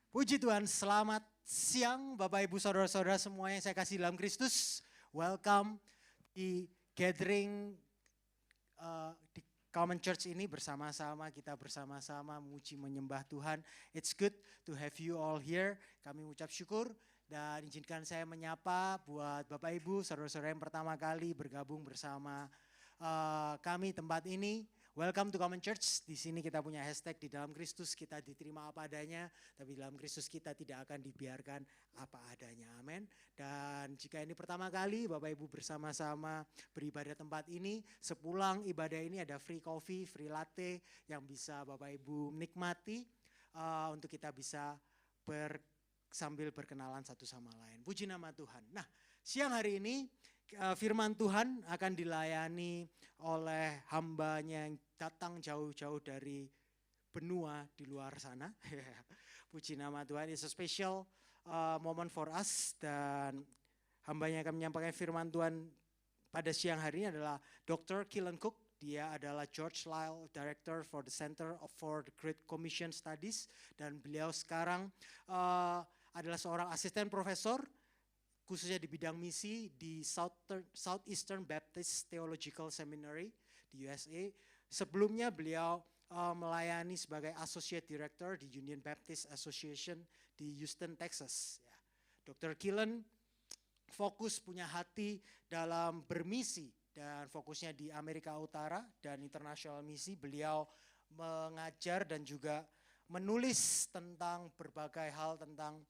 Puji Tuhan, selamat siang Bapak Ibu Saudara-saudara semua yang saya kasih dalam Kristus. Welcome di gathering di Common Church ini bersama-sama, kita bersama-sama memuji menyembah Tuhan. It's good to have you all here. Kami ucap syukur dan izinkan saya menyapa buat Bapak Ibu, saudara-saudara yang pertama kali bergabung bersama kami tempat ini. Welcome to Common Church. Di sini kita punya hashtag di dalam Kristus kita diterima apa adanya, tapi dalam Kristus kita tidak akan dibiarkan apa adanya. Amin. Dan jika ini pertama kali Bapak Ibu bersama-sama beribadah tempat ini, sepulang ibadah ini ada free coffee, free latte yang bisa Bapak Ibu nikmati untuk kita bisa sambil berkenalan satu sama lain. Puji nama Tuhan. Nah, siang hari ini firman Tuhan akan dilayani oleh hambanya yang datang jauh-jauh dari benua di luar sana. Puji nama Tuhan, it's a special moment for us. Dan hambanya akan menyampaikan firman Tuhan pada siang hari ini adalah Dr. Keelan Cook. Dia adalah George Lyle Director for the Center for the Great Commission Studies. Dan beliau sekarang adalah seorang asisten profesor khususnya di bidang misi di Southeastern Baptist Theological Seminary di USA. Sebelumnya beliau melayani sebagai Associate Director di Union Baptist Association di Houston, Texas. Ya. Dr. Keelan fokus punya hati dalam bermisi dan fokusnya di Amerika Utara dan internasional misi. Beliau mengajar dan juga menulis tentang berbagai hal tentang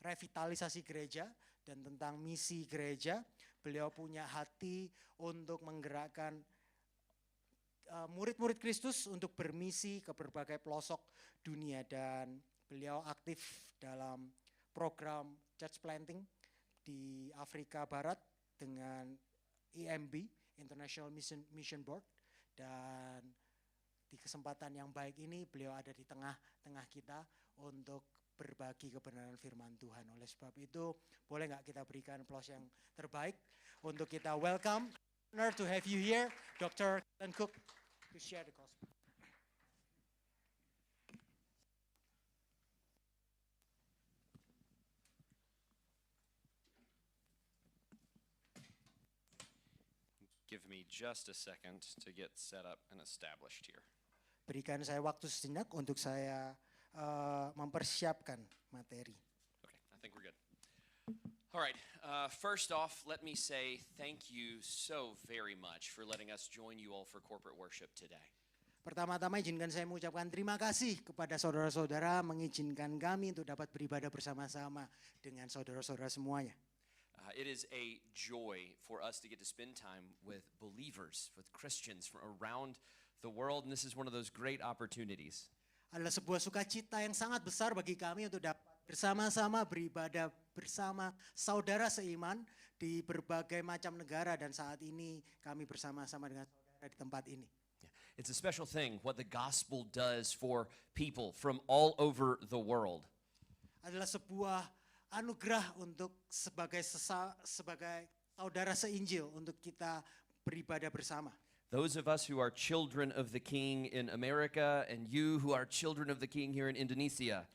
revitalisasi gereja dan tentang misi gereja. Beliau punya hati untuk menggerakkan murid-murid Kristus untuk bermisi ke berbagai pelosok dunia, dan beliau aktif dalam program church planting di Afrika Barat dengan IMB, International Mission Board. Dan di kesempatan yang baik ini beliau ada di tengah-tengah kita untuk berbagi kebenaran firman Tuhan. Oleh sebab itu, boleh nggak kita berikan applause yang terbaik untuk kita welcome. Honor to have you here, Dr. Keelan Cook, to share the gospel. Give me just a second to get set up and established here. Berikan saya waktu sejenak untuk saya mempersiapkan materi. Okay, I think we're good. All right, first off, let me say thank you so very much for letting us join you all for corporate worship today. Pertama-tama izinkan saya mengucapkan terima kasih kepada saudara-saudara mengizinkan kami untuk dapat beribadah bersama-sama dengan saudara-saudara semuanya. It is a joy for us to get to spend time with believers, with Christians from around the world, and this is one of those great opportunities. Adalah sebuah sukacita yang sangat besar bagi kami untuk dapat bersama-sama beribadah bersama saudara seiman di berbagai macam negara, dan saat ini kami bersama-sama dengan saudara di tempat ini. It's a special thing what the gospel does for people from all over the world. Adalah sebuah anugerah untuk sebagai saudara seinjil untuk kita beribadah bersama. Those of us who are children of the King in America and you who are children of the King here in Indonesia.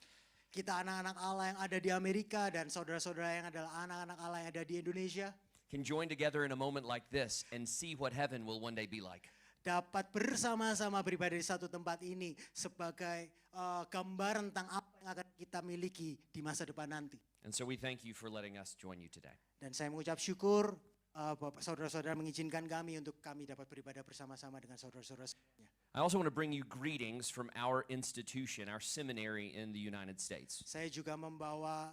Kita anak-anak Allah yang ada di Amerika dan saudara-saudara yang adalah anak-anak Allah yang ada di Indonesia. Can join together in a moment like this and see what heaven will one day be like. Dapat bersama-sama beribadah di satu tempat ini sebagai gambaran tentang apa yang akan kita miliki di masa depan nanti. And so we thank you for letting us join you today. Dan saya mengucap syukur Bapak saudara-saudara mengizinkan kami untuk kami dapat beribadah bersama-sama dengan saudara-saudara semuanya. I also want to bring you greetings from our institution, our seminary in the United States. Saya juga membawa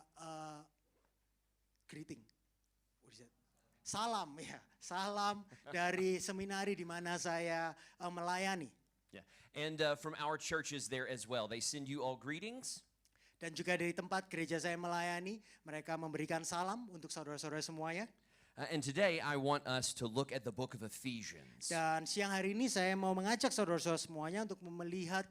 greeting. What is that? Salam ya, salam dari seminari di mana saya melayani. Yeah. And from our churches there as well. They send you all greetings. Dan juga dari tempat gereja saya melayani, mereka memberikan salam untuk saudara-saudara semuanya. And today I want us to look at the book of Ephesians. Dan siang hari ini saya mau mengajak saudara-saudara semuanya untuk melihat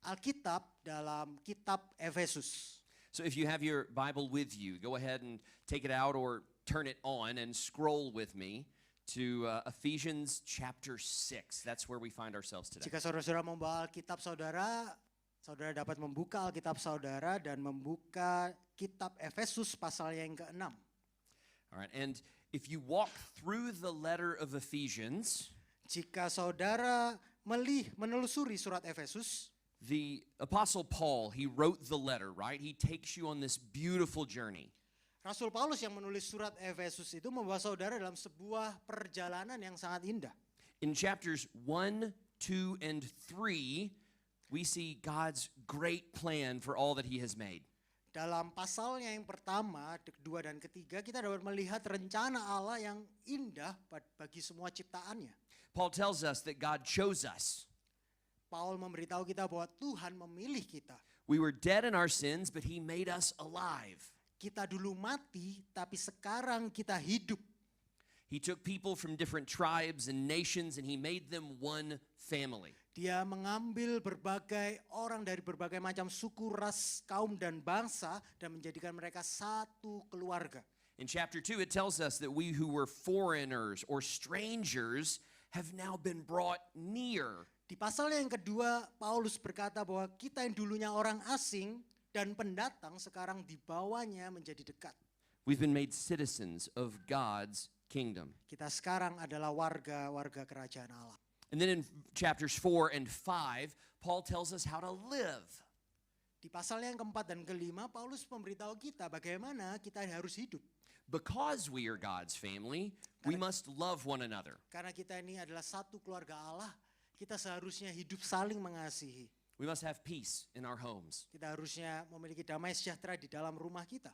Alkitab dalam kitab Efesus. So if you have your Bible with you, go ahead and take it out or turn it on and scroll with me to Ephesians chapter 6. That's where we find ourselves today. Jika saudara-saudara membawa Alkitab saudara, Saudara dapat membuka Alkitab saudara dan membuka kitab Efesus pasal yang ke-6. All right, and if you walk through the letter of Ephesians, Jika saudara menelusuri surat Efesus, the Apostle Paul, he wrote the letter, right? He takes you on this beautiful journey. Rasul Paulus yang menulis surat Efesus itu membawa saudara dalam sebuah perjalanan yang sangat indah. In chapters 1, 2, and 3, we see God's great plan for all that he has made. Dalam pasalnya yang pertama, kedua, dan ketiga, kita dapat melihat rencana Allah yang indah bagi semua ciptaannya. Paul tells us that God chose us. Paul memberitahu kita bahwa Tuhan memilih kita. We were dead in our sins, but he made us alive. Kita dulu mati, tapi sekarang kita hidup. He took people from different tribes and nations and he made them one family. Dia mengambil berbagai orang dari berbagai macam suku, ras, kaum, dan bangsa dan menjadikan mereka satu keluarga. In chapter 2, it tells us that we who were foreigners or strangers have now been brought near. Di pasal yang kedua, Paulus berkata bahwa kita yang dulunya orang asing dan pendatang sekarang dibawanya menjadi dekat. We've been made citizens of God's kingdom. Kita sekarang adalah warga kerajaan Allah. And then in chapters 4 and 5, Paul tells us how to live. Di pasal yang keempat dan kelima, Paulus memberitahu kita bagaimana kita harus hidup. Because we are God's family, we must love one another. Karena kita ini adalah satu keluarga Allah, kita seharusnya hidup saling mengasihi. We must have peace in our homes. Kita harusnya memiliki damai sejahtera di dalam rumah kita.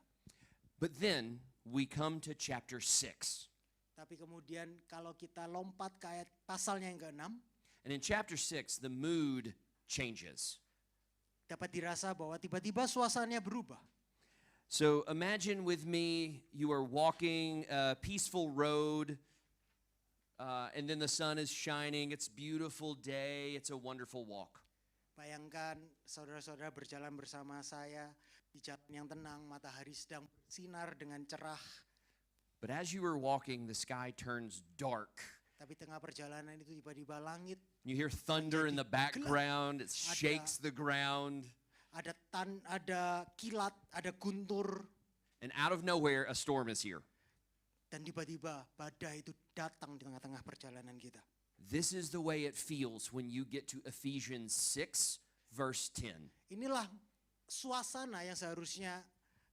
But then we come to chapter 6. Tapi kemudian kalau kita lompat ke ayat pasalnya yang ke-6, And in chapter 6, the mood changes. dapat dirasa bahwa tiba-tiba suasananya berubah. So imagine with me, you are walking a peaceful road, and then the sun is shining. It's a beautiful day. It's a wonderful walk. Bayangkan saudara-saudara berjalan bersama saya di jalan yang tenang, matahari sedang bersinar dengan cerah. But as you are walking, the sky turns dark. Tapi tengah perjalanan itu tiba-tiba langit, You hear thunder in the background. It shakes the ground. ada kilat, ada guntur, And out of nowhere, a storm is here. dan tiba-tiba badai itu datang di tengah-tengah perjalanan kita. This is the way it feels when you get to Ephesians 6, verse 10. Inilah suasana yang seharusnya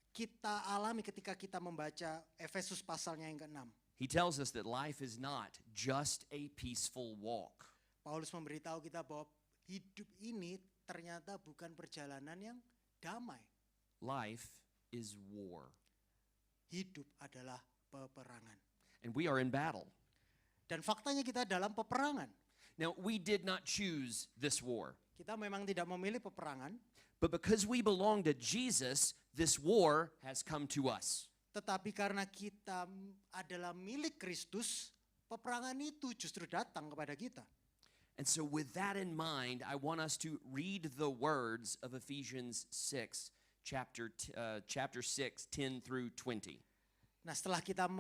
kita alami ketika kita membaca Efesus pasalnya yang ke-6. He tells us that life is not just a peaceful walk. Paulus memberitahu kita bahwa hidup ini ternyata bukan perjalanan yang damai. Life is war. Hidup adalah peperangan. And we are in battle. Dan faktanya kita dalam peperangan. Now, we did not choose this war. Kita memang tidak memilih peperangan, But because we belong to Jesus, this war has come to us. tetapi karena kita adalah milik Kristus, peperangan itu justru datang kepada kita. And so with that in mind, I want us to read the words of Ephesians 6, chapter 6, 10 through 20. Nah, setelah kita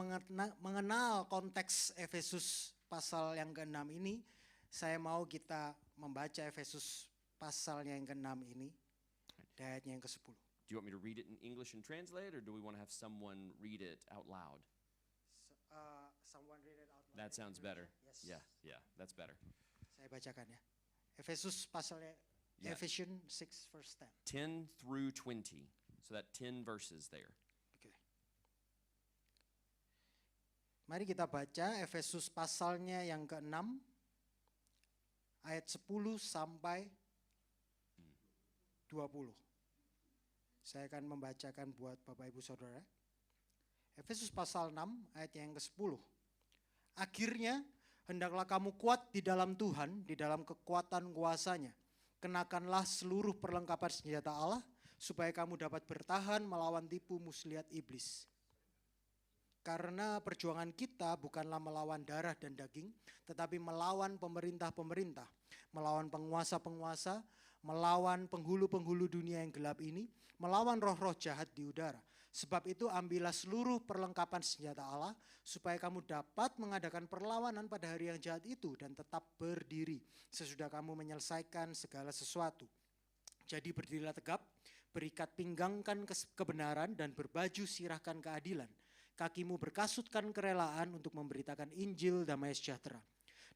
mengenal konteks Efesus pasal yang ke-6 ini, saya mau kita membaca Efesus pasalnya yang ke-6 ini, ayatnya yang ke-10. Do you want me to read it in English and translate, or do we want to have someone read it out loud? Someone read it out loud. That sounds better. Yes. Yeah, that's better. Saya bacakan ya. Efesus pasalnya, Yeah. Ephesians 6 verse 10. 10 through 20. So that 10 verses there. Oke. Mari kita baca Efesus pasalnya yang ke-6 ayat 10 sampai 20. Saya akan membacakan buat Bapak Ibu Saudara. Efesus pasal 6 ayat yang ke-10. Akhirnya hendaklah kamu kuat di dalam Tuhan, di dalam kekuatan kuasa-Nya. Kenakanlah seluruh perlengkapan senjata Allah, supaya kamu dapat bertahan melawan tipu muslihat iblis. Karena perjuangan kita bukanlah melawan darah dan daging, tetapi melawan pemerintah-pemerintah, melawan penguasa-penguasa, melawan penghulu-penghulu dunia yang gelap ini, melawan roh-roh jahat di udara. Sebab itu ambillah seluruh perlengkapan senjata Allah, supaya kamu dapat mengadakan perlawanan pada hari yang jahat itu dan tetap berdiri sesudah kamu menyelesaikan segala sesuatu. Jadi berdirilah tegap, berikat pinggangkan kebenaran dan berbaju sirahkan keadilan. Kakimu berkasutkan kerelaan untuk memberitakan Injil damai sejahtera.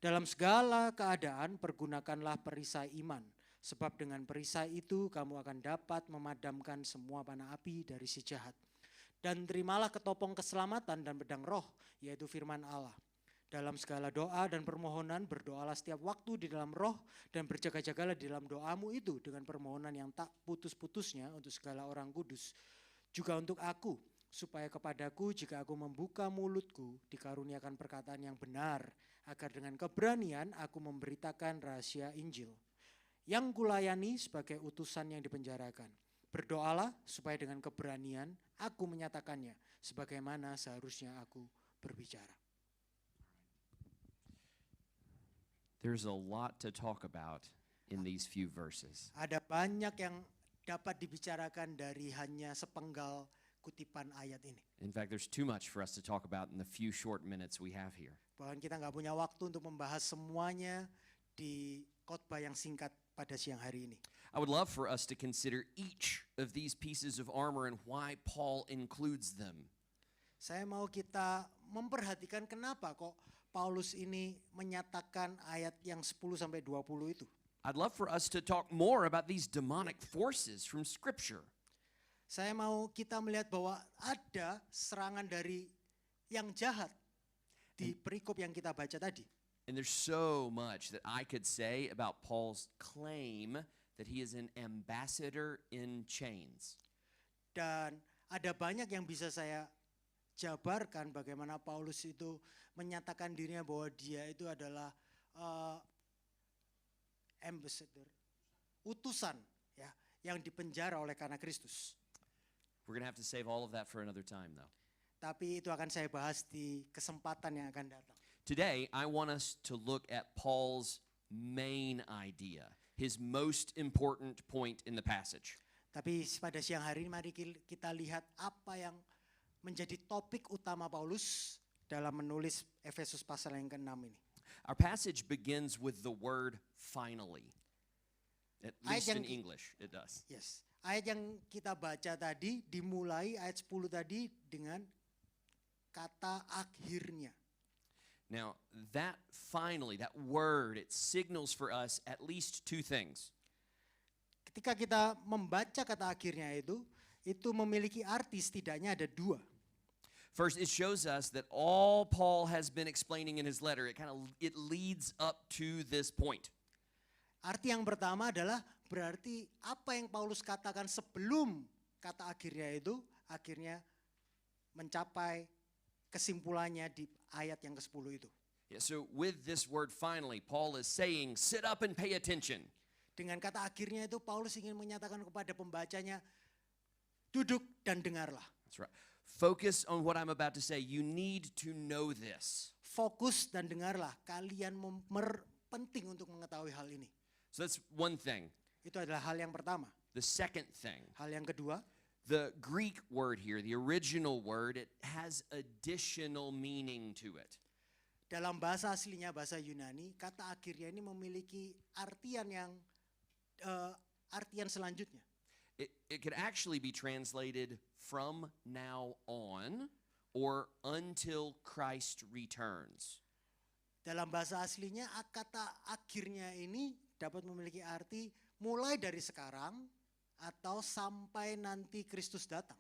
Dalam segala keadaan pergunakanlah perisai iman. Sebab dengan perisai itu kamu akan dapat memadamkan semua panah api dari si jahat. Dan terimalah ketopong keselamatan dan pedang roh, yaitu firman Allah. Dalam segala doa dan permohonan berdoalah setiap waktu di dalam roh dan berjaga-jagalah di dalam doamu itu dengan permohonan yang tak putus-putusnya untuk segala orang kudus. Juga untuk aku, supaya kepadaku jika aku membuka mulutku dikaruniakan perkataan yang benar, agar dengan keberanian aku memberitakan rahasia Injil. Yang kulayani sebagai utusan yang dipenjarakan. Berdoalah supaya dengan keberanian aku menyatakannya sebagaimana seharusnya aku berbicara. There's a lot to talk about in these few verses. Ada banyak yang dapat dibicarakan dari hanya sepenggal kutipan ayat ini. In fact, there's too much for us to talk about in the few short minutes we have here. Bahkan kita nggak punya waktu untuk membahas semuanya di khotbah yang singkat pada siang hari ini. I would love for us to consider each of these pieces of armor and why Paul includes them. Saya mau kita memperhatikan kenapa kok Paulus ini menyatakan ayat yang 10-20 itu. I'd love for us to talk more about these demonic forces from Scripture. Saya mau kita melihat bahwa ada serangan dari yang jahat di perikop yang kita baca tadi. And there's so much that I could say about Paul's claim that he is an ambassador in chains. Dan ada banyak yang bisa saya jabarkan bagaimana Paulus itu menyatakan dirinya bahwa dia itu adalah ambassador, utusan ya, yang dipenjara oleh karena Kristus. We're going to have to save all of that for another time though. Tapi itu akan saya bahas di kesempatan yang akan datang. Today, I want us to look at Paul's main idea, his most important point in the passage. Tapi pada siang hari ini mari kita lihat apa yang menjadi topik utama Paulus dalam menulis Efesus pasal yang ke-6 ini. Our passage begins with the word finally. At least in English, it does. Yes. Ayat yang kita baca tadi dimulai ayat 10 tadi dengan kata akhirnya. Now, that finally, that word, it signals for us at least two things. Ketika kita membaca kata akhirnya itu memiliki arti setidaknya ada dua. First, it shows us that all Paul has been explaining in his letter, it leads up to this point. Arti yang pertama adalah berarti apa yang Paulus katakan sebelum kata akhirnya itu akhirnya mencapai kesimpulannya di ayat yang ke-10 itu. Yeah, so with this word finally, Paul is saying, sit up and pay attention. Dengan kata akhirnya itu Paulus ingin menyatakan kepada pembacanya, duduk dan dengarlah. That's right. Focus on what I'm about to say. You need to know this. Fokus dan dengarlah. Kalian penting untuk mengetahui hal ini. So that's one thing. Itu adalah hal yang pertama. The second thing, Hal yang kedua, the Greek word here, the original word, it has additional meaning to it. dalam bahasa aslinya, bahasa Yunani, kata akhirnya ini memiliki artian selanjutnya. It could actually be translated from now on or until Christ returns. Dalam bahasa aslinya, kata akhirnya ini dapat memiliki arti mulai dari sekarang atau sampai nanti Kristus datang.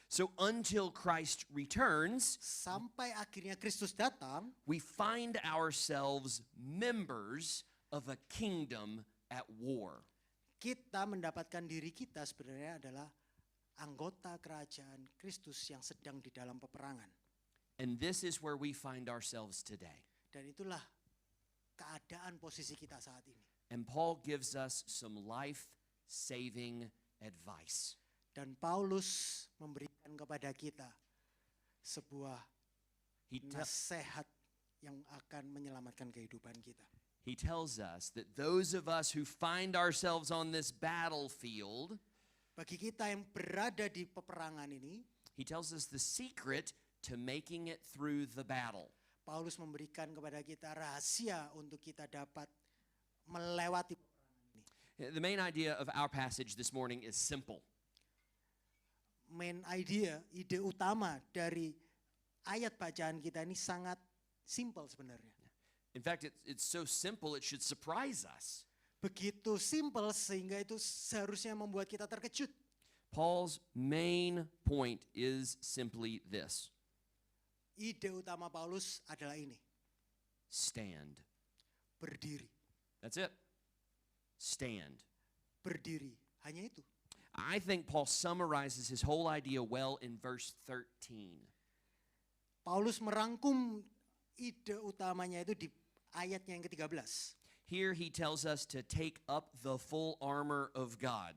So until Christ returns, Sampai akhirnya Kristus datang, we find ourselves members of a kingdom at war. kita mendapatkan diri kita sebenarnya adalah anggota kerajaan Kristus yang sedang di dalam peperangan. And this is where we find ourselves today. Dan itulah keadaan posisi kita saat ini. And Paul gives us some life-saving advice. Dan Paulus memberikan kepada kita sebuah He, te- nasihat yang akan menyelamatkan kehidupan kita. he tells us that those of us who find ourselves on this battlefield, Bagi kita yang berada di peperangan ini, he tells us the secret to making it through the battle. Paulus memberikan kepada kita rahasia untuk kita dapat melewati peperangan ini. The main idea of our passage this morning is simple. Ide utama dari ayat bacaan kita ini sangat simpel sebenarnya. In fact, it's so simple it should surprise us. Begitu simpel sehingga itu seharusnya membuat kita terkejut. Paul's main point is simply this: Ide utama Paulus adalah ini, stand. berdiri. That's it. Stand. Berdiri, hanya itu. I think Paul summarizes his whole idea well in verse 13. Paulus merangkum ide utamanya itu di ayatnya yang ke-13. Here he tells us to take up the full armor of God.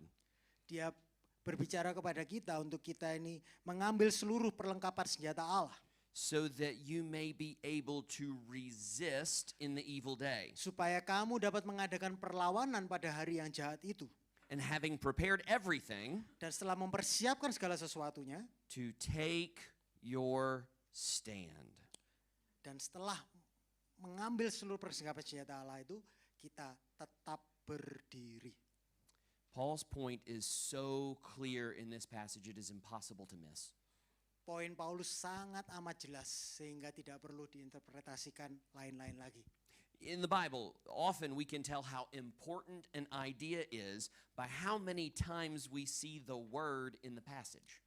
Dia berbicara kepada kita untuk kita ini mengambil seluruh perlengkapan senjata Allah. So that you may be able to resist in the evil day. Supaya kamu dapat mengadakan perlawanan pada hari yang jahat itu. And having prepared everything, Dan setelah mempersiapkan segala sesuatunya, to take your stand. dan setelah mengambil seluruh perlengkapan senjata Allah itu, kita tetap berdiri. Paul's point is so clear in this passage, it is impossible to miss. Poin Paulus sangat amat jelas sehingga tidak perlu diinterpretasikan lain-lain lagi. In the Bible, often we can tell how important an idea is by how many times we see the word in the passage.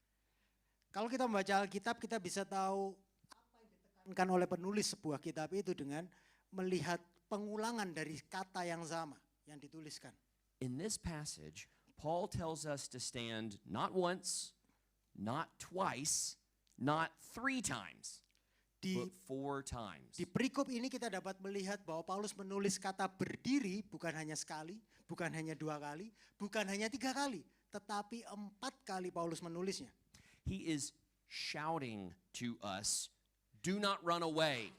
Kalau kita membaca Alkitab, kita bisa tahu apa yang ditekankan oleh penulis sebuah kitab itu dengan melihat pengulangan dari kata yang sama yang dituliskan. In this passage, Paul tells us to stand not once, not twice, not 3 times, Di but 4 times. Di perikop ini kita dapat melihat bahwa Paulus menulis kata berdiri bukan hanya sekali, bukan hanya 2 kali, bukan hanya 3 kali, tetapi 4 kali Paulus menulisnya. He is shouting to us, do not run away,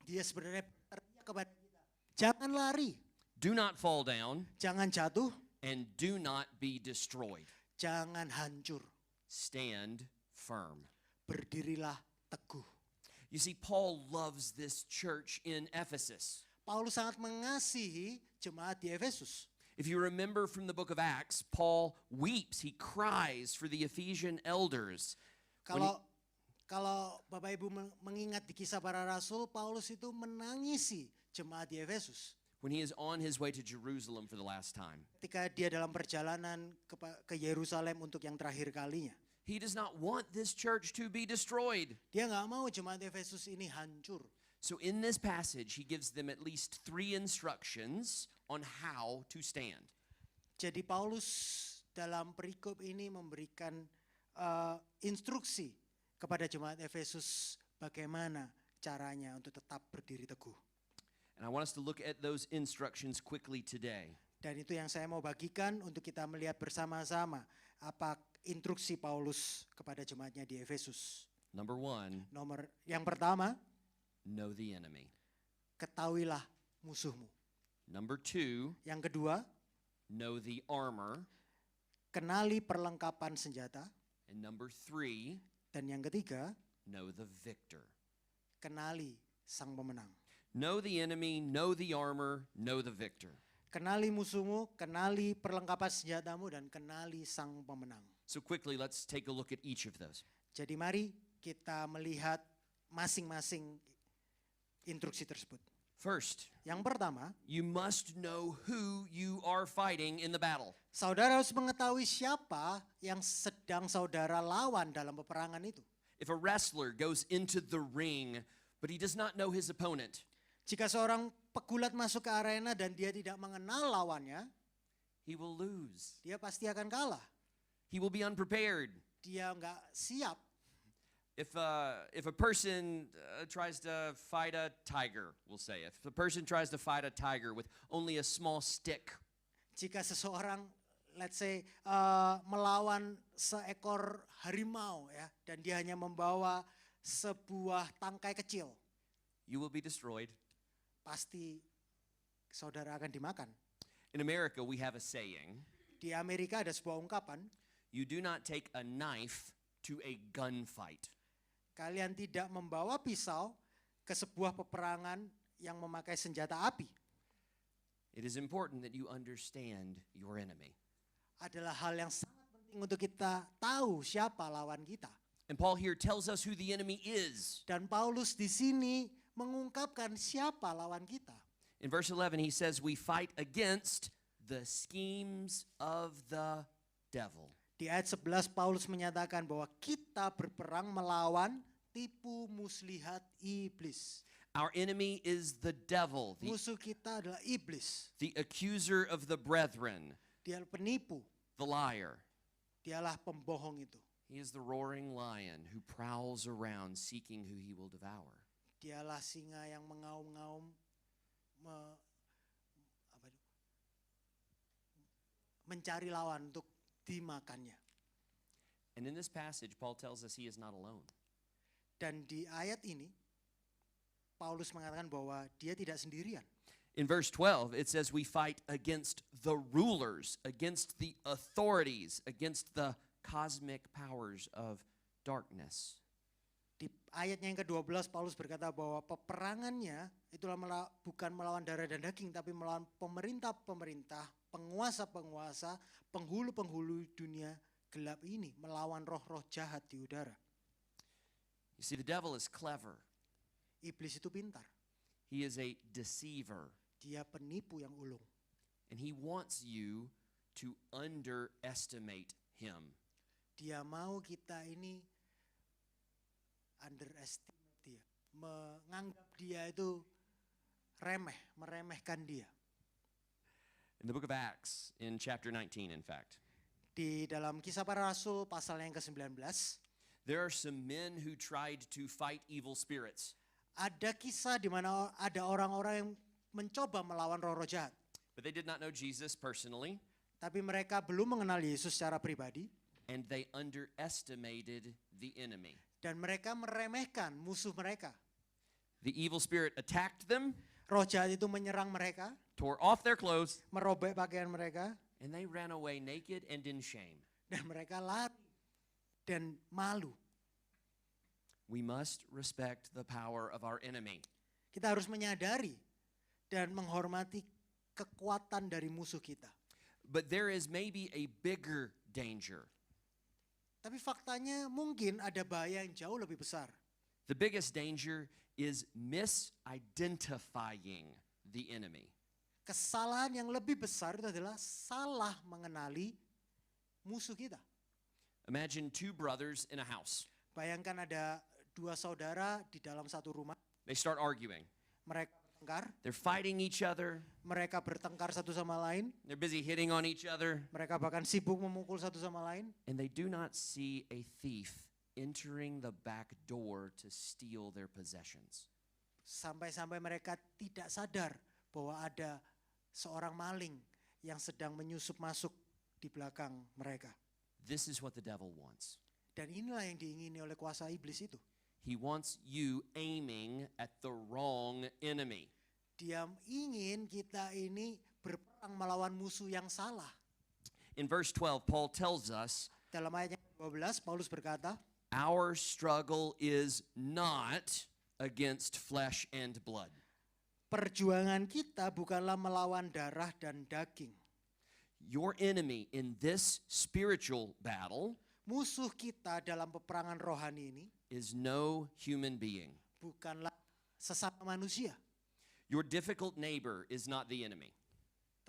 Dia sebenarnya berteriak kepada kita, jangan lari, do not fall down, jangan jatuh, and do not be destroyed. jangan hancur, Stand firm. berdirilah teguh. You see, Paul loves this church in Ephesus. Paulus sangat mengasihi jemaat di Efesus. If you remember from the book of Acts, Paul weeps, he cries for the Ephesian elders. Kalau Bapak Ibu mengingat di Kisah Para Rasul, Paulus itu menangisi jemaat di Efesus. When he is on his way to Jerusalem for the last time. Ketika dia dalam perjalanan ke Yerusalem untuk yang terakhir kalinya. He does not want this church to be destroyed. Dia nggak mau jemaat Efesus ini hancur. So in this passage, he gives them at least 3 instructions on how to stand. Jadi Paulus dalam perikop ini memberikan instruksi kepada jemaat Efesus bagaimana caranya untuk tetap berdiri teguh. And I want us to look at those instructions quickly today. Dan itu yang saya mau bagikan untuk kita melihat bersama-sama apa instruksi Paulus kepada jemaatnya di Efesus. Number 1, Yang pertama, know the enemy. ketahuilah musuhmu. Number 2, Yang kedua, know the armor. kenali perlengkapan senjata. And number 3, Dan yang ketiga, know the victor. kenali sang pemenang. Know the enemy, know the armor, know the victor. Kenali musuhmu, kenali perlengkapan senjatamu, dan kenali sang pemenang. So quickly, let's take a look at each of those. Jadi mari kita melihat masing-masing instruksi tersebut. First, Yang pertama, you must know who you are fighting in the battle. saudara harus mengetahui siapa yang sedang saudara lawan dalam peperangan itu. If a wrestler goes into the ring, but he does not know his opponent, Jika seorang pegulat masuk ke arena dan dia tidak mengenal lawannya, he will lose. dia pasti akan kalah. He will be unprepared. Dia nggak siap. If a person tries to fight a tiger, we'll say, if a person tries to fight a tiger with only a small stick, Jika seseorang, let's say, melawan seekor harimau ya, dan dia hanya membawa sebuah tangkai kecil, you will be destroyed. pasti saudara akan dimakan. In America, we have a saying, Di Amerika ada sebuah ungkapan, you do not take a knife to a gunfight. kalian tidak membawa pisau ke sebuah peperangan yang memakai senjata api. It is important that you understand your enemy. adalah hal yang sangat penting untuk kita tahu siapa lawan kita. And Paul here tells us who the enemy is. Dan Paulus di sini mengungkapkan siapa lawan kita. In verse 11, he says, we fight against the schemes of the devil. Di ayat 11 Paulus menyatakan bahwa kita berperang melawan tipu muslihat iblis. Our enemy is the devil, Musuh kita adalah iblis. the accuser of the brethren, Dia penipu, the liar. dialah pembohong itu. He is the roaring lion who prowls around seeking who he will devour. Dialah singa yang mengaum-ngaum mencari lawan untuk dimakannya. And in this passage, Paul tells us he is not alone. Dan di ayat ini Paulus mengatakan bahwa dia tidak sendirian. In verse 12, it says we fight against the rulers, against the authorities, against the cosmic powers of darkness. Di ayatnya yang ke-12 Paulus berkata bahwa peperangannya itulah bukan melawan darah dan daging tapi melawan pemerintah-pemerintah, penguasa-penguasa, penghulu-penghulu dunia gelap ini, melawan roh-roh jahat di udara. You see, the devil is clever. Iblis itu pintar. He is a deceiver. Dia penipu yang ulung. And he wants you to underestimate him. Dia mau kita ini underestimate dia. Menganggap dia itu remeh, meremehkan dia. In the book of Acts, in chapter 19, in fact, Di dalam Kisah Para Rasul pasal yang ke-19, there are some men who tried to fight evil spirits. ada kisah di mana ada orang-orang yang mencoba melawan roh-roh jahat. But they did not know Jesus personally, Tapi mereka belum mengenal Yesus secara pribadi. and they underestimated the enemy. Dan mereka meremehkan musuh mereka. The evil spirit attacked them, Roh jahat itu menyerang mereka, tore off their clothes, merobek pakaian mereka, and they ran away naked and in shame. dan mereka lari dan malu. We must respect the power of our enemy. Kita harus menyadari dan menghormati kekuatan dari musuh kita. But there is maybe a bigger danger. Tapi faktanya mungkin ada bahaya yang jauh lebih besar. The biggest danger is misidentifying the enemy. Kesalahan yang lebih besar itu adalah salah mengenali musuh kita. Imagine two brothers in a house. Bayangkan ada dua saudara di dalam satu rumah. They start arguing. Mereka bertengkar, They're fighting each other. mereka bertengkar satu sama lain. They're busy hitting on each other. Mereka bahkan sibuk memukul satu sama lain. And they do not see a thief entering the back door to steal their possessions. Sampai-sampai mereka tidak sadar bahwa ada seorang maling yang sedang menyusup masuk di belakang mereka. This is what the devil wants. Dan inilah yang diingini oleh kuasa iblis itu. He wants you aiming at the wrong enemy. Dia ingin kita ini berperang melawan musuh yang salah. In verse 12, Paul tells us, Dalam ayat yang 12, Paulus berkata, our struggle is not against flesh and blood. perjuangan kita bukanlah melawan darah dan daging. Your enemy in this spiritual battle Musuh kita dalam peperangan rohani ini is no human being. bukanlah sesama manusia. Your difficult neighbor is not the enemy.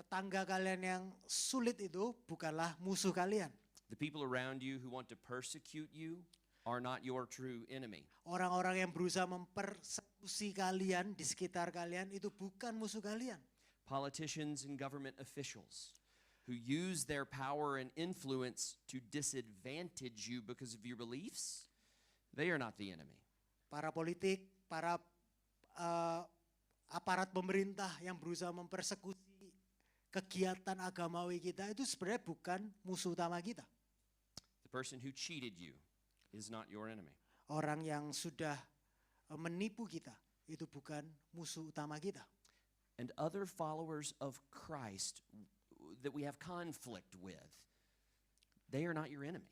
Tetangga kalian yang sulit itu bukanlah musuh kalian. The people around you who want to persecute you are not your true enemy. Orang-orang yang berusaha mempersekusi kalian di sekitar kalian itu bukan musuh kalian. Politicians and government officials who use their power and influence to disadvantage you because of your beliefs, they are not the enemy. Para politik, para aparat pemerintah yang berusaha mempersekusi kegiatan agamawi kita itu sebenarnya bukan musuh utama kita. The person who cheated you is not your enemy. Orang yang sudah menipu kita itu bukan musuh utama kita. And other followers of Christ that we have conflict with, they are not your enemy.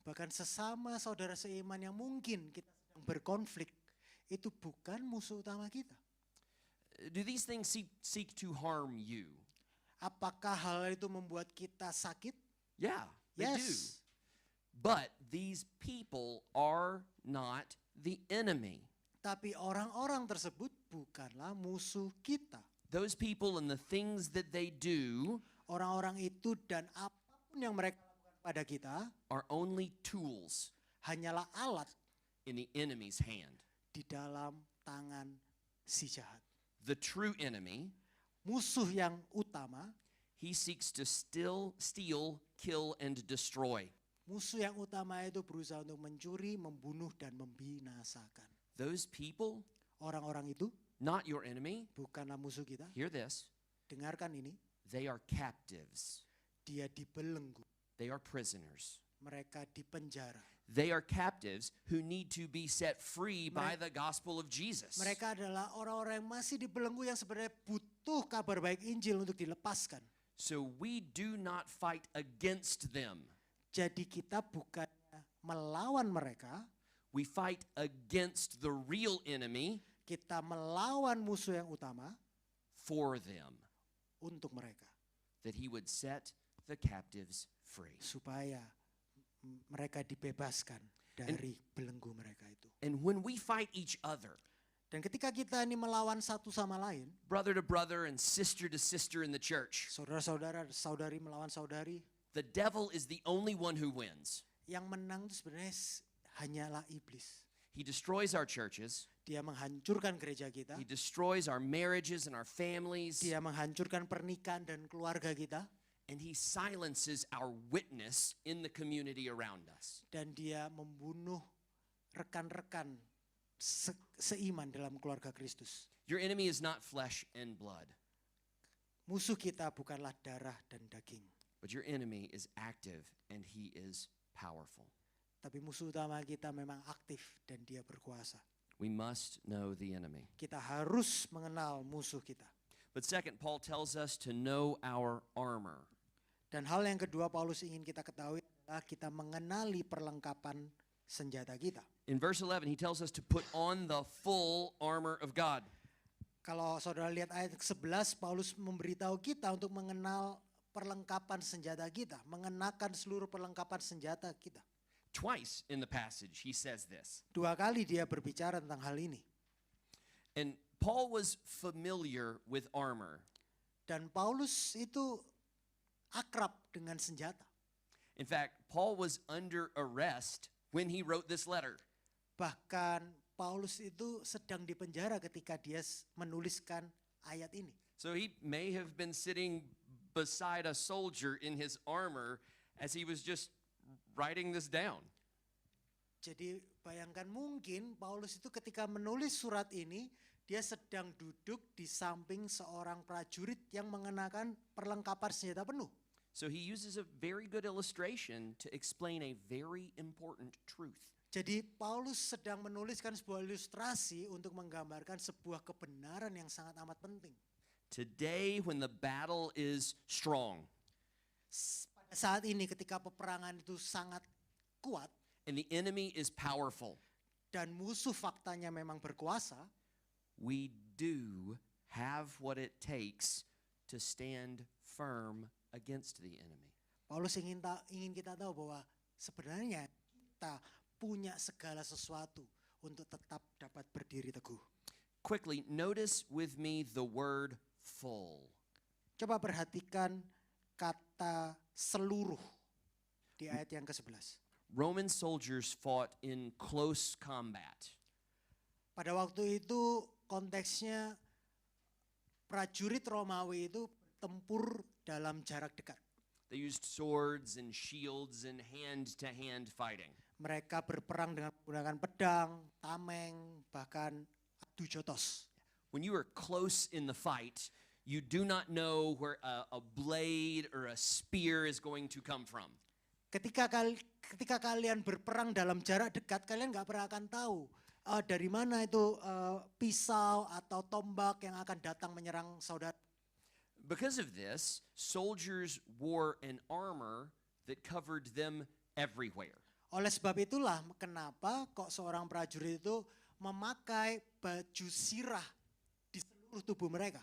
Bahkan sesama saudara seiman yang mungkin kita sedang berkonflik itu bukan musuh utama kita. Do these things seek to harm you? Apakah hal itu membuat kita sakit? Yeah, they do. Yes. But these people are not the enemy. Tapi orang-orang tersebut bukanlah musuh kita. Those people and the things that they do Orang-orang itu dan apapun yang mereka lakukan pada kita are only tools hanyalah alat in the enemy's hand. di dalam tangan si jahat. The true enemy, Musuh yang utama, he seeks to steal, kill, and destroy. musuh yang utama itu berusaha untuk mencuri, membunuh, dan membinasakan. Those people, Orang-orang itu not your enemy, bukanlah musuh kita. hear this, Dengarkan ini, they are captives. dia dibelenggu, They are prisoners. mereka dipenjara. They are captives who need to be set free by the gospel of Jesus. Mereka adalah orang-orang yang masih dibelenggu yang sebenarnya butuh kabar baik Injil untuk dilepaskan. So we do not fight against them. Jadi kita bukannya melawan mereka, We fight against the real enemy kita melawan musuh yang utama for them, untuk mereka. that he would set the captives free. Supaya mereka dibebaskan dari belenggu mereka itu. And when we fight each other, Dan ketika kita ini melawan satu sama lain, brother to brother and sister to sister in the church, saudara-saudara, saudari melawan saudari, the devil is the only one who wins. yang menang itu sebenarnya hanyalah iblis. He destroys our churches. Dia menghancurkan gereja kita, He destroys our marriages and our families. dia menghancurkan pernikahan dan keluarga kita, And he silences our witness in the community around us. dan dia membunuh rekan-rekan seiman dalam keluarga Kristus. Your enemy is not flesh and blood, Musuh kita bukanlah darah dan daging, but your enemy is active and he is powerful. tapi musuh utama kita memang aktif dan dia berkuasa. We must know the enemy. Kita harus mengenal musuh kita. But second, Paul tells us to know our armor. Dan hal yang kedua Paulus ingin kita ketahui adalah kita mengenali perlengkapan senjata kita. In verse 11, he tells us to put on the full armor of God. Kalau saudara lihat ayat 11, Paulus memberitahu kita untuk mengenal perlengkapan senjata kita, mengenakan seluruh perlengkapan senjata kita. Twice in the passage, he says this. 2 kali dia berbicara tentang hal ini. And Paul was familiar with armor. Dan Paulus itu akrab dengan senjata. In fact, Paul was under arrest when he wrote this letter. Bahkan Paulus itu sedang dipenjara ketika dia menuliskan ayat ini. So he may have been sitting beside a soldier in his armor as he was just writing this down. Jadi bayangkan mungkin Paulus itu ketika menulis surat ini, dia sedang duduk di samping seorang prajurit yang mengenakan perlengkapan senjata penuh. So he uses a very good illustration to explain a very important truth. Jadi Paulus sedang menuliskan sebuah ilustrasi untuk menggambarkan sebuah kebenaran yang sangat amat penting. Today when the battle is strong Pada saat ini ketika peperangan itu sangat kuat and the enemy is powerful, dan musuh faktanya memang berkuasa, we do have what it takes to stand firm against the enemy. Paulus ingin kita tahu bahwa sebenarnya kita punya segala sesuatu untuk tetap dapat berdiri teguh. Quickly, notice with me the word full. Coba perhatikan kata seluruh di ayat yang ke-11. Roman soldiers fought in close combat. Pada waktu itu konteksnya prajurit Romawi itu tempur dalam jarak dekat. They used swords and shields and hand-to-hand fighting. Mereka berperang dengan menggunakan pedang, tameng, bahkan adu jotos. When you are close in the fight, you do not know where a blade or a spear is going to come from. Ketika kalian berperang dalam jarak dekat, kalian nggak pernah akan tahu dari mana itu pisau atau tombak yang akan datang menyerang saudara. Because of this, soldiers wore an armor that covered them everywhere. Oleh sebab itulah kenapa kok seorang prajurit itu memakai baju sirah di seluruh tubuh mereka.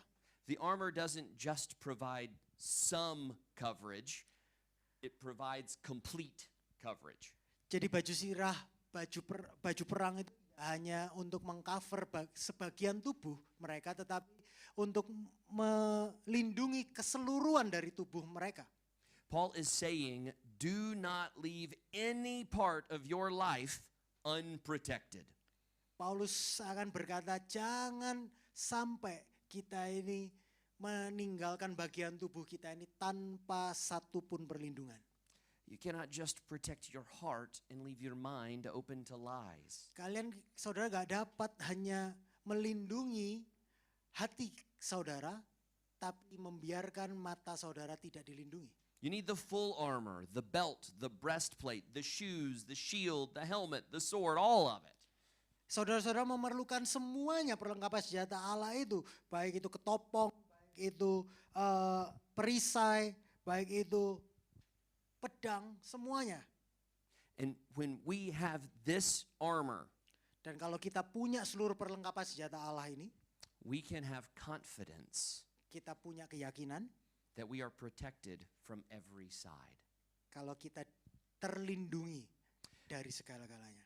The armor doesn't just provide some coverage, it provides complete coverage. Jadi baju sirah, baju perang itu hanya untuk mengcover sebagian tubuh mereka, tetapi untuk melindungi keseluruhan dari tubuh mereka. Paul is saying, do not leave any part of your life unprotected. Paulus akan berkata, jangan sampai kita ini meninggalkan bagian tubuh kita ini tanpa satu pun perlindungan. You cannot just protect your heart and leave your mind open to lies. Kalian, saudara, gak dapat hanya melindungi hati saudara, tapi membiarkan mata saudara tidak dilindungi. You need the full armor, the belt, the breastplate, the shoes, the shield, the helmet, the sword, all of it. Saudara-saudara memerlukan semuanya perlengkapan senjata Allah itu, baik itu ketopong, baik itu perisai, baik itu pedang, semuanya. And when we have this armor, Dan kalau kita punya seluruh perlengkapan senjata Allah ini, we can have confidence kita punya keyakinan that we are protected from every side. kalau kita terlindungi dari segala-galanya.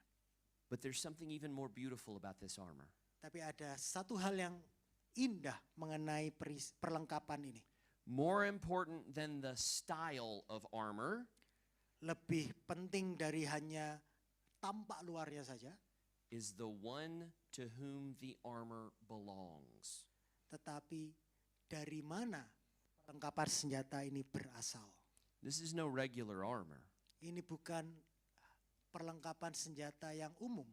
But there's something even more beautiful about this armor. Tapi ada satu hal yang indah mengenai perlengkapan ini. More important than the style of armor Lebih penting dari hanya tampak luarnya saja, is the one to whom the armor belongs. tetapi dari mana perlengkapan senjata ini berasal. This is no regular armor. Ini bukan perlengkapan senjata yang umum.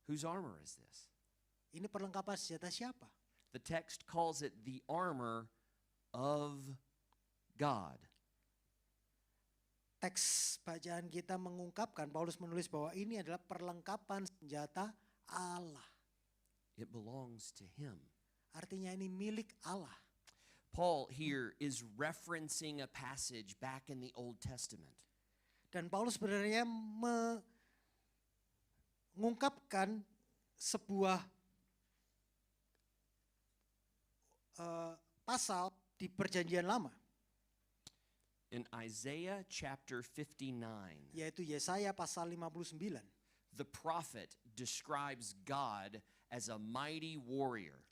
Whose armor is this? Ini perlengkapan senjata siapa? The text calls it the armor of God. Teks bacaan kita mengungkapkan, Paulus menulis bahwa ini adalah perlengkapan senjata Allah. It belongs to him. Artinya ini milik Allah. Paul here is referencing a passage back in the Old Testament. Dan Paulus sebenarnya mengungkapkan sebuah pasal di Perjanjian Lama, In Isaiah chapter 59, yaitu Yesaya pasal 59. the prophet describes God as a mighty warrior.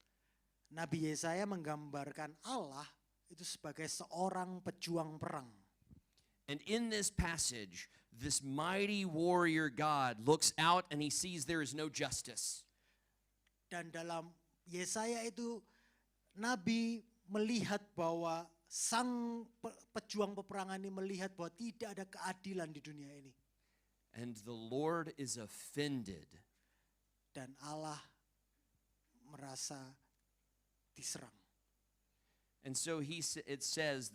Nabi Yesaya menggambarkan Allah itu sebagai seorang pejuang perang. And in this passage, this mighty warrior God looks out and he sees there is no justice. Dan dalam Yesaya itu Nabi melihat bahwa sang pejuang peperangan ini melihat bahwa tidak ada keadilan di dunia ini. And the Lord is offended. Dan Allah merasa diserang. And so it says,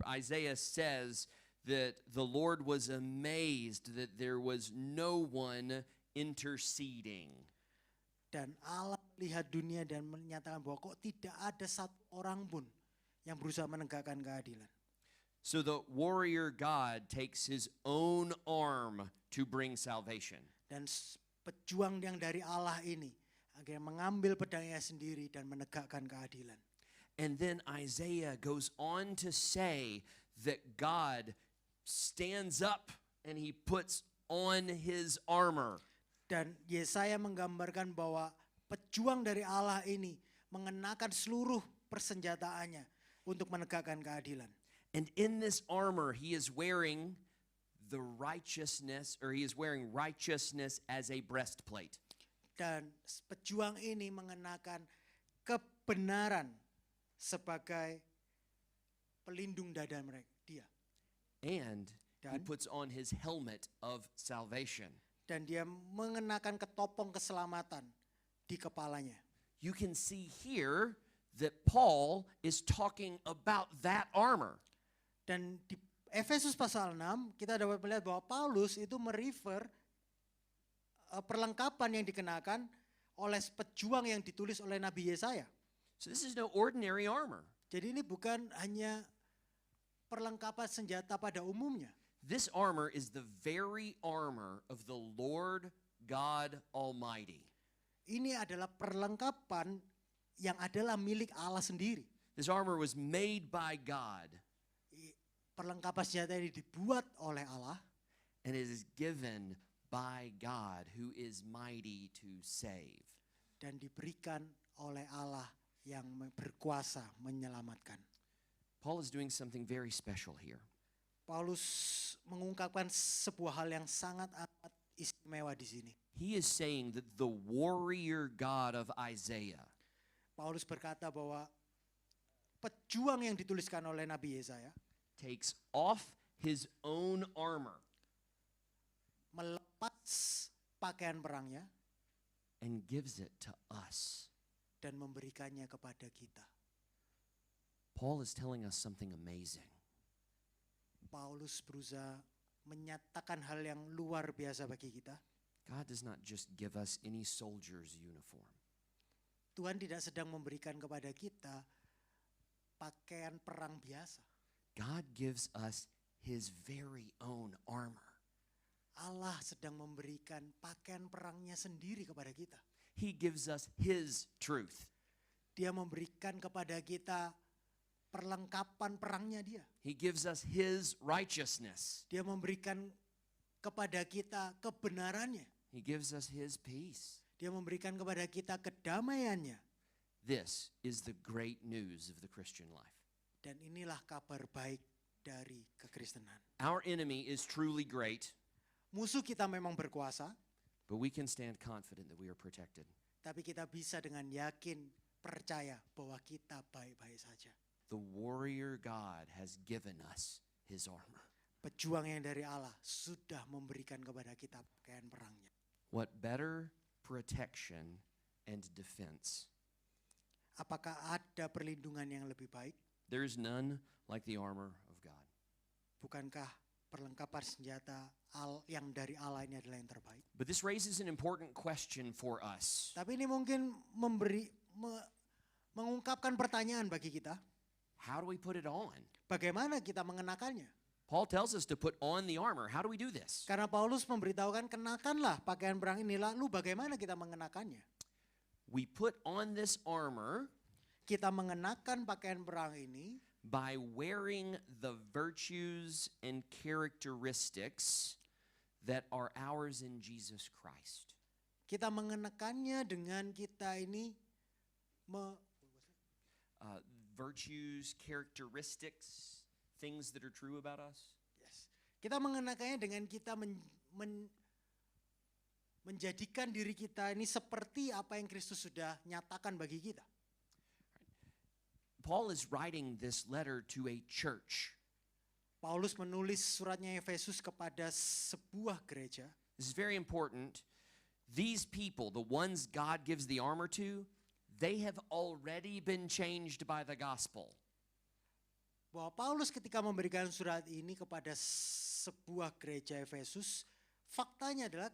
Isaiah says that the Lord was amazed that there was no one interceding. Dan Allah melihat dunia dan menyatakan bahwa kok tidak ada satu orang pun yang berusaha menegakkan keadilan. So the warrior God takes his own arm to bring salvation. Dan pejuang yang dari Allah ini akhirnya mengambil pedangnya sendiri dan menegakkan keadilan. And then Isaiah goes on to say that God stands up and he puts on his armor. Dan Yesaya menggambarkan bahwa pejuang dari Allah ini mengenakan seluruh persenjataannya untuk menegakkan keadilan. And in this armor he is wearing the righteousness, or he is wearing righteousness as a breastplate. Dan pejuang ini mengenakan kebenaran sebagai pelindung dada mereka, dia. And he Dan- puts on his helmet of salvation. Dan dia mengenakan ketopong keselamatan di kepalanya. You can see here that Paul is talking about that armor. Dan di Efesus pasal 6 kita dapat melihat bahwa Paulus itu merefer perlengkapan yang dikenakan oleh pejuang yang ditulis oleh Nabi Yesaya. So this is no ordinary armor. Jadi ini bukan hanya perlengkapan senjata pada umumnya. This armor is the very armor of the Lord God Almighty. Ini adalah perlengkapan yang adalah milik Allah sendiri. This armor was made by God Perlengkapan senjata ini dibuat oleh Allah and it is given by God who is mighty to save. dan diberikan oleh Allah yang berkuasa menyelamatkan. Paul is doing something very special here. Paulus mengungkapkan sebuah hal yang sangat amat istimewa di sini. He is saying that the warrior God of Isaiah Paulus berkata bahwa pejuang yang dituliskan oleh Nabi Yesaya takes off his own armor melepas pakaian perangnya and gives it to us. dan memberikannya kepada kita. Paul is telling us something amazing. Paulus berusaha menyatakan hal yang luar biasa bagi kita. God does not just give us any soldier's uniform. Tuhan tidak sedang memberikan kepada kita pakaian perang biasa. God gives us his very own armor. Allah sedang memberikan pakaian perangnya sendiri kepada kita. He gives us his truth. Dia memberikan kepada kita perlengkapan perangnya dia. He gives us his righteousness. Dia memberikan kepada kita kebenarannya. He gives us his peace. Dia memberikan kepada kita kedamaiannya. This is the great news of the Christian life. Dan inilah kabar baik dari kekristenan. Our enemy is truly great, Musuh kita memang berkuasa, but we can stand confident that we are protected. tapi kita bisa dengan yakin percaya bahwa kita baik-baik saja. The warrior God has given us his armor. Pejuang yang dari Allah sudah memberikan kepada kita pakaian perangnya. What better protection and defense? Apakah ada perlindungan yang lebih baik? There is none like the armor of God. Bukankah perlengkapan senjata yang dari Allah ini adalah yang terbaik? But this raises an important question for us. Tapi ini mungkin mengungkapkan pertanyaan bagi kita. How do we put it on? Bagaimana kita mengenakannya? Paul tells us to put on the armor. How do we do this? Karena Paulus memberitahukan kenakanlah pakaian perang ini, lalu bagaimana kita mengenakannya? We put on this armor Kita mengenakan pakaian perang ini by wearing the virtues and characteristics that are ours in Jesus Christ. Kita mengenakannya dengan kita ini Virtues, characteristics, things that are true about us. yes. Kita mengenakannya dengan kita menjadikan diri kita ini seperti apa yang Kristus sudah nyatakan bagi kita. Paul is writing this letter to a church. Paulus menulis suratnya Efesus kepada sebuah gereja. This is very important. These people, the ones God gives the armor to, they have already been changed by the gospel. Bahwa Paulus ketika memberikan surat ini kepada sebuah gereja Efesus, faktanya adalah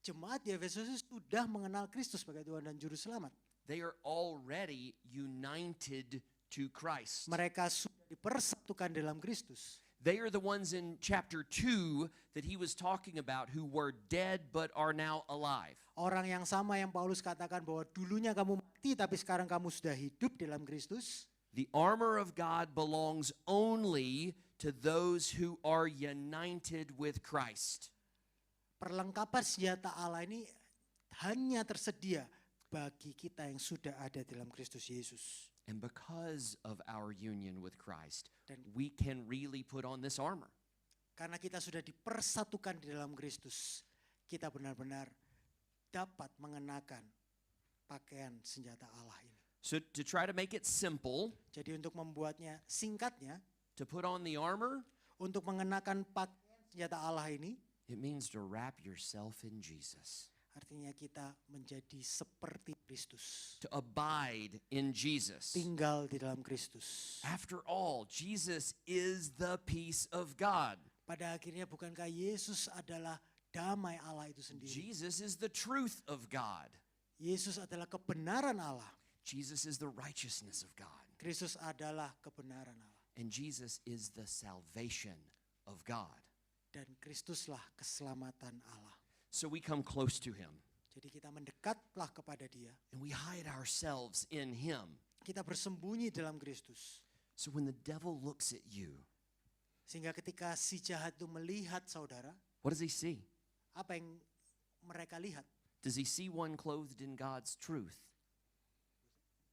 jemaat di Efesus sudah mengenal Kristus sebagai Tuhan dan Juru Selamat. They are already united to Christ. Mereka sudah dipersatukan dalam Kristus. They are the ones in chapter 2 that he was talking about who were dead but are now alive. Orang yang sama yang Paulus katakan bahwa dulunya kamu mati tapi sekarang kamu sudah hidup dalam Kristus. The armor of God belongs only to those who are united with Christ. Perlengkapan senjata Allah ini hanya tersedia bagi kita yang sudah ada dalam Kristus Yesus. And because of our union with Christ, Dan we can really put on this armor. karena kita sudah dipersatukan di dalam Kristus, kita benar-benar dapat mengenakan pakaian senjata Allah ini. So to try to make it simple, Jadi untuk membuatnya singkatnya, to put on the armor, untuk mengenakan pakaian senjata Allah ini, it means to wrap yourself in Jesus, artinya kita menjadi seperti Kristus. to abide in Jesus. Tinggal di dalam Kristus. After all, Jesus is the peace of God. Pada akhirnya bukankah Yesus adalah damai Allah itu sendiri? Jesus is the truth of God. Yesus adalah kebenaran Allah. Jesus is the righteousness of God. Kristus adalah kebenaran Allah. And Jesus is the salvation of God. Dan Kristuslah keselamatan Allah. So we come close to him Jadi kita mendekatlah kepada Dia. and we hide ourselves in him. kita bersembunyi dalam Kristus. So when the devil looks at you, Sehingga ketika si jahat itu melihat saudara, what does he see? apa yang mereka lihat? Does he see one clothed in God's truth?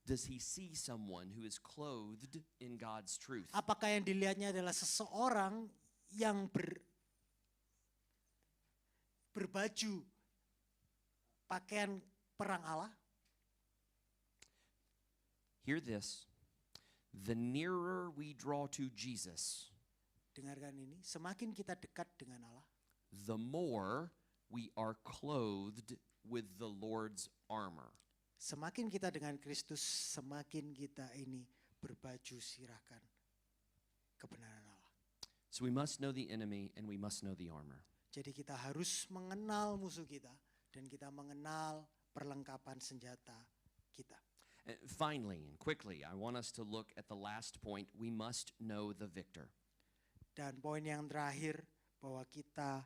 Does he see someone who is clothed in God's truth? Apakah yang dilihatnya adalah seseorang yang berbaju pakaian perang Allah? Hear this. The nearer we draw to Jesus, Dengarkan ini, semakin kita dekat dengan Allah, the more we are clothed with the Lord's armor. semakin kita dengan Kristus, semakin kita ini berbaju sirahkan kebenaran Allah. So we must know the enemy and we must know the armor. Jadi kita harus mengenal musuh kita dan kita mengenal perlengkapan senjata kita. And finally and quickly, I want us to look at the last point. We must know the victor. Dan poin yang terakhir bahwa kita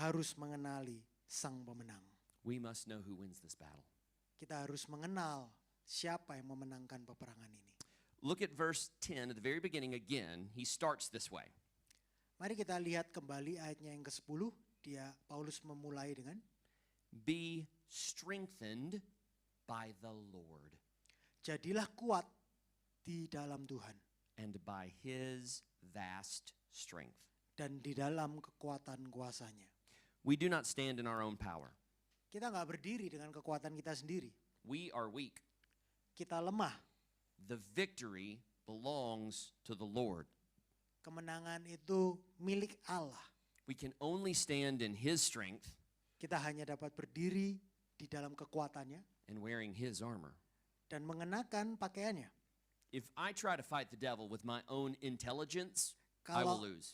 harus mengenali sang pemenang. We must know who wins this battle. Kita harus mengenal siapa yang memenangkan peperangan ini. Look at verse 10 at the very beginning again. He starts this way. Mari kita lihat kembali ayatnya yang ke-10. Paulus memulai dengan Be strengthened by the Lord jadilah kuat di dalam Tuhan and by his vast strength. dan di dalam kekuatan kuasanya. We do not stand in our own power. Kita nggak berdiri dengan kekuatan kita sendiri. We are weak. Kita lemah. The victory belongs to the Lord. Kemenangan itu milik Allah. We can only stand in his strength Kita hanya dapat berdiri di dalam kekuatannya and wearing his armor. dan mengenakan pakaiannya. If I try to fight the devil with my own intelligence, I will Kalau lose.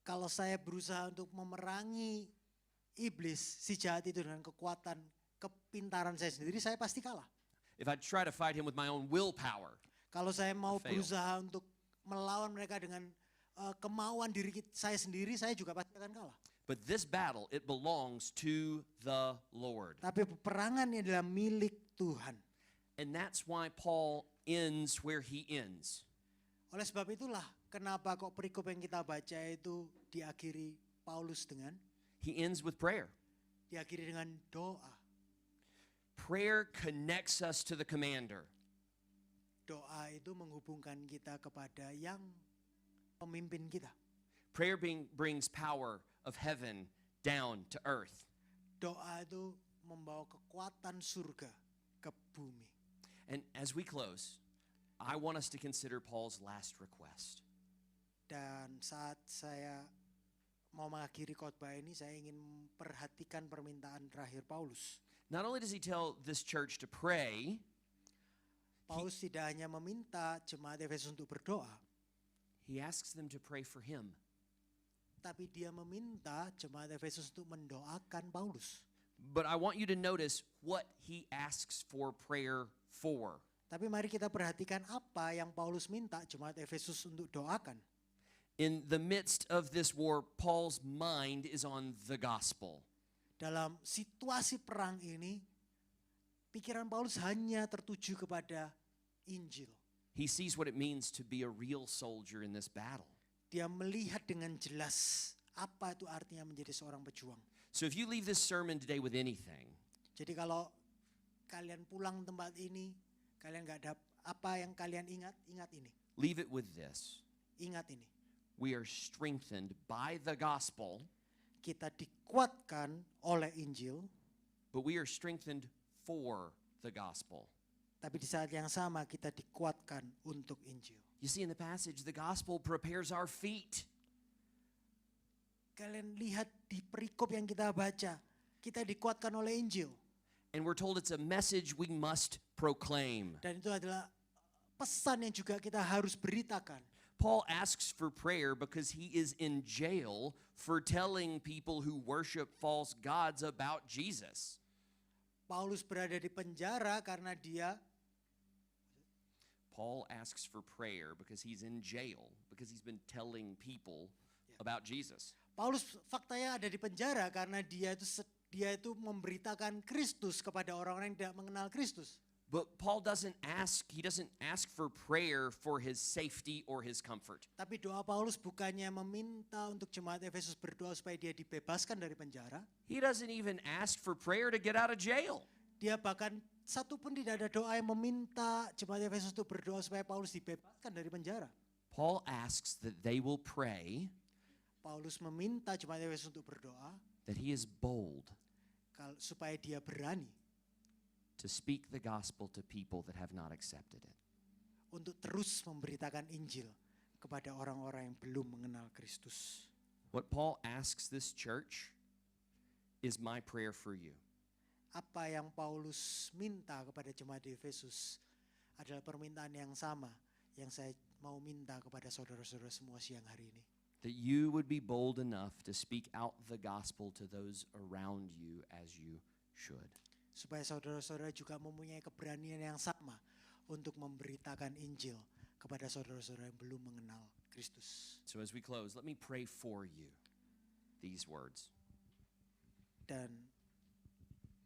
kalau saya berusaha untuk memerangi iblis, si jahat itu dengan kekuatan kepintaran saya sendiri, saya pasti kalah. If I try to fight him with my own willpower, Kalau saya mau Fail. berusaha untuk melawan mereka dengan kemauan saya sendiri, saya juga pasti akan kalah. but this battle, it belongs to the Lord. Tapi peperangan ini adalah milik Tuhan. And that's why Paul ends where he ends. Oleh sebab itulah kenapa kok perikop yang kita baca itu diakhiri Paulus dengan He ends with prayer. diakhiri dengan doa. Prayer connects us to the commander. Doa itu menghubungkan kita kepada yang pemimpin kita. Prayer brings power of heaven down to earth. Doa itu membawa kekuatan surga ke bumi. And as we close, I want us to consider Paul's last request. Dan saat saya mau mengakhiri khotbah ini, saya ingin perhatikan permintaan terakhir Paulus. Not only does he tell this church to pray, Paulus tidak hanya meminta jemaat Efesus untuk berdoa, he asks them to pray for him. tapi dia meminta jemaat Efesus untuk mendoakan Paulus. But I want you to notice what he asks for prayer for. Tapi mari kita perhatikan apa yang Paulus minta jemaat Efesus untuk doakan. In the midst of this war, Paul's mind is on the gospel. Dalam situasi perang ini, pikiran Paulus hanya tertuju kepada Injil. He sees what it means to be a real soldier in this battle. Dia melihat dengan jelas apa itu artinya menjadi seorang pejuang. So if you leave this sermon today with anything, Jadi kalau kalian pulang tempat ini, kalian gak ada apa yang kalian ingat ini. leave it with this. Ingat ini, We are strengthened by the gospel, kita dikuatkan oleh Injil, but we are strengthened for the gospel. tapi di saat yang sama kita dikuatkan untuk Injil. You see in the passage, the gospel prepares our feet. Kalian lihat di perikop yang kita baca, kita dikuatkan oleh Injil. And we're told it's a message we must proclaim. Dan itu adalah pesan yang juga kita harus beritakan. Paul asks for prayer because he is in jail for telling people who worship false gods about Jesus. Paulus berada di penjara karena dia Paul asks for prayer because he's in jail, because he's been telling people about Jesus. Paulus faktanya ada di penjara karena dia itu memberitakan Kristus kepada orang-orang yang tidak mengenal Kristus. But Paul he doesn't ask for prayer for his safety or his comfort. Tapi doa Paulus bukannya meminta untuk jemaat Efesus berdoa supaya dia dibebaskan dari penjara. He doesn't even ask for prayer to get out of jail. Dia bahkan satu pun tidak ada doa yang meminta jemaat Efesus untuk berdoa supaya Paulus dibebaskan dari penjara. Paul asks that they will pray Paulus meminta jemaat Efesus untuk berdoa that he is bold supaya dia berani to speak the gospel to people that have not accepted it. untuk terus memberitakan Injil kepada orang-orang yang belum mengenal Kristus. What Paul asks this church is my prayer for you. Apa yang Paulus minta kepada jemaat di Efesus adalah permintaan yang sama yang saya mau minta kepada saudara-saudara semua siang hari ini. That you would be bold enough to speak out the gospel to those around you as you should. Supaya saudara-saudara juga mempunyai keberanian yang sama untuk memberitakan Injil kepada saudara-saudara yang belum mengenal Kristus. So as we close, let me pray for you these words. Dan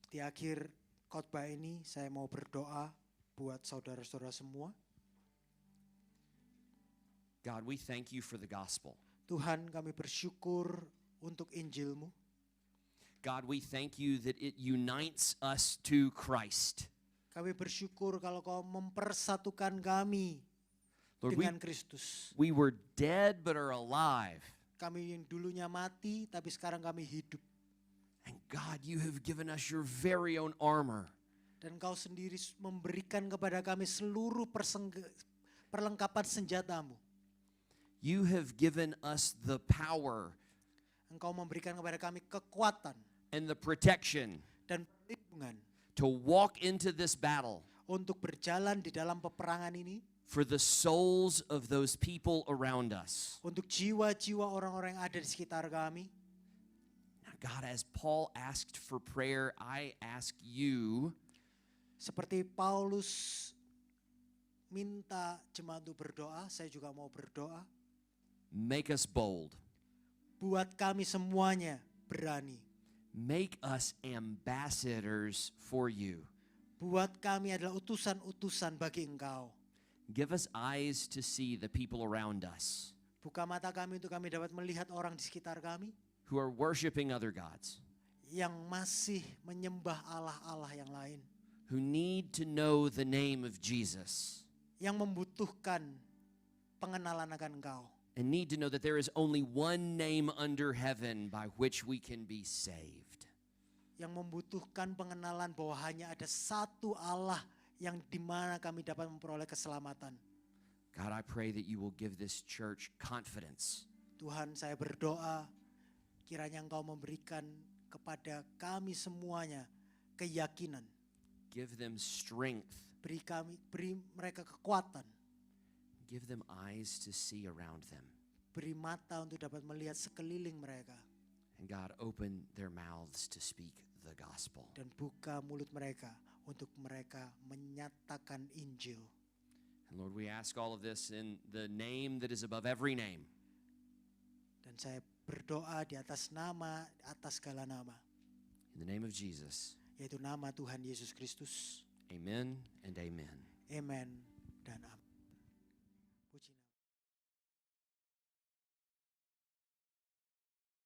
di akhir khotbah ini saya mau berdoa buat saudara-saudara semua. God, we thank you for the gospel. Tuhan, kami bersyukur untuk Injil-Mu. God, we thank you that it unites us to Christ. Kami bersyukur kalau Kau mempersatukan kami Lord, dengan Kristus. we were dead but are alive. Kami yang dulunya mati tapi sekarang kami hidup. And God, you have given us your very own armor. Dan Kau sendiri memberikan kepada kami seluruh perlengkapan senjata-Mu. You have given us the power Engkau memberikan kepada kami kekuatan and the protection dan perlindungan to walk into this battle untuk berjalan di dalam peperangan ini, for the souls of those people around us. untuk jiwa-jiwa orang-orang yang ada di sekitar kami. Now, God, as Paul asked for prayer, I ask you, Seperti Paulus minta jemaat untuk berdoa, saya juga mau berdoa. make us bold. Buat kami semuanya berani. Make us ambassadors for you. Buat kami adalah utusan-utusan bagi Engkau. Give us eyes to see the people around us Buka mata kami untuk kami dapat melihat orang di sekitar kami who are worshiping other gods, yang masih menyembah Allah-Allah yang lain, who need to know the name of Jesus, yang membutuhkan pengenalan akan Engkau, and need to know that there is only one name under heaven by which we can be saved. yang membutuhkan pengenalan bahwa hanya ada satu Allah yang di mana kami dapat memperoleh keselamatan. God, I pray that you will give this church confidence. Tuhan, saya berdoa kiranya Engkau memberikan kepada kami semuanya keyakinan. Give them strength. Beri mereka kekuatan. Give them eyes to see around them. Beri mata untuk dapat melihat sekeliling mereka. And God, open their mouths to speak the gospel. Dan buka mulut mereka untuk mereka menyatakan Injil. And Lord, we ask all of this in the name that is above every name. Dan saya berdoa di atas segala nama. In the name of Jesus. Yaitu nama Tuhan Yesus Kristus. Amen and amen. Amen dan amin.